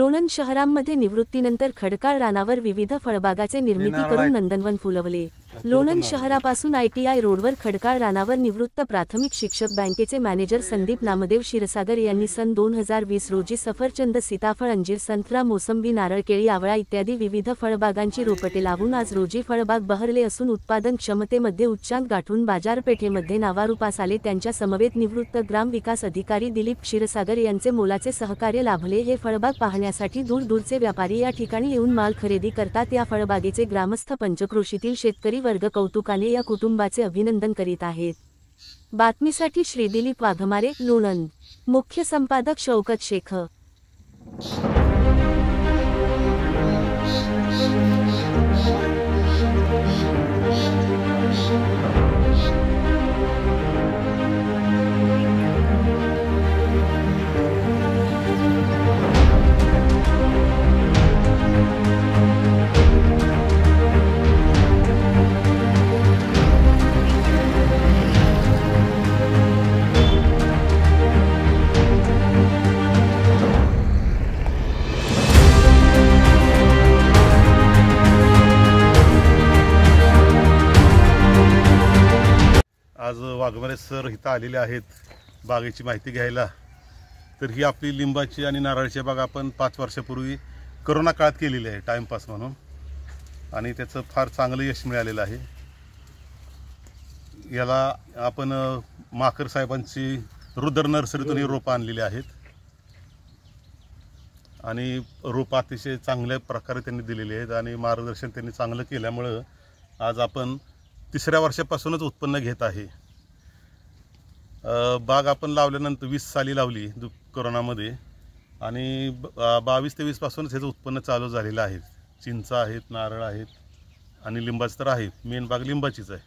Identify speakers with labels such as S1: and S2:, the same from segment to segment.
S1: लोणंद शहरामध्ये निवृत्तीनंतर खडकाळ रानावर विविध फळबागाचे निर्मिती करून नंदनवन फुलवले। लोणंद शहरापासून ITI रोडवर खडकाळ रानावर निवृत्त प्राथमिक शिक्षक बँकेचे मॅनेजर संदीप नामदेव क्षीरसागर यांनी सन 2020 रोजी सफरचंद, सीताफळ, अंजीर, संत्रा, मोसंबी, नारळ, केळी, आवळा इत्यादी विविध फळबागांची रोपटे लावून आज रोजी फळबाग बहरले असून उत्पादन क्षमतेमध्ये उच्चांक गाठून बाजारपेठेमध्ये नावारूपास आले। त्यांच्या समवेत निवृत्त ग्रामविकास अधिकारी दिलीप क्षीरसागर यांचे मोलाचे सहकार्य लाभले। हे फळबाग पाहण्यासाठी दूरदूरचे व्यापारी या ठिकाणी येऊन माल खरेदी करतात। या फळबागेचे ग्रामस्थ, पंचक्रोशीतील शेतकरी वर्ग कौतुकाने या कुटुंबाचे अभिनंदन करीत आहेत। बातमीसाठी श्री दिलीप वाघमारे, लोणंद। मुख्य संपादक शौकत शेख।
S2: आज वाघमारे सर इथं आलेले आहेत बागेची माहिती घ्यायला। तर ही आपली लिंबाची आणि नारळाची बाग आपण 5 वर्षापूर्वी कोरोना काळात केलेली आहे टाइमपास म्हणून, आणि त्याचं फार चांगलं यश मिळालेलं आहे। याला आपण माकर साहेबांची रुद्र नर्सरीतून ही रोपं आणलेली आहेत आणि रोपं अतिशय चांगल्या प्रकारे त्यांनी दिलेली आहेत आणि मार्गदर्शन त्यांनी चांगलं केल्यामुळं आज आपण 3ऱ्या वर्षापासूनच उत्पन्न घेत आहे। बाग आपण लावल्यानंतर 20 साली लावली कोरोनामध्ये, आणि 22 ते 20 पासूनच ह्याचं उत्पन्न चालू झालेलं आहे। चिंच आहेत, नारळ आहेत आणि लिंबाचं तर आहे। मेन बाग लिंबाचीच आहे।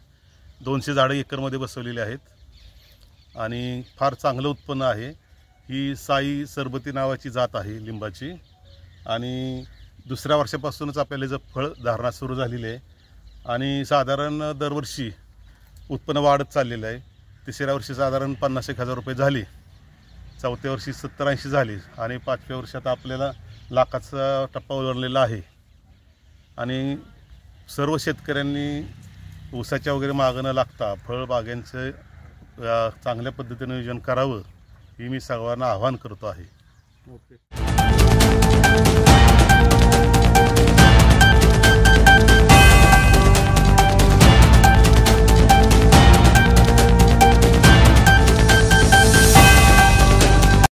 S2: 200 झाडं एकरमध्ये बसवलेली आहेत आणि फार चांगलं उत्पन्न आहे। ही साई सरबती नावाची जात आहे लिंबाची, आणि 2ऱ्या वर्षापासूनच आपल्याला जर फळ धारणा सुरू झालेली आहे आणि साधारण दरवर्षी उत्पन्न वाढत चाललेलं आहे। 3ऱ्या वर्षी साधारण 50-1 हजार रुपये झाले, 4थ्या वर्षी 70-80 झाले आणि 5व्या वर्षात आपल्याला लाखाचा टप्पा ओलांडलेला आहे। आणि सर्व शेतकऱ्यांनी ऊसाच्या वगैरे मागं न लागता फळबागांचं चांगल्या पद्धतीने नियोजन करावं, ही मी सर्वांना आवाहन करतो आहे।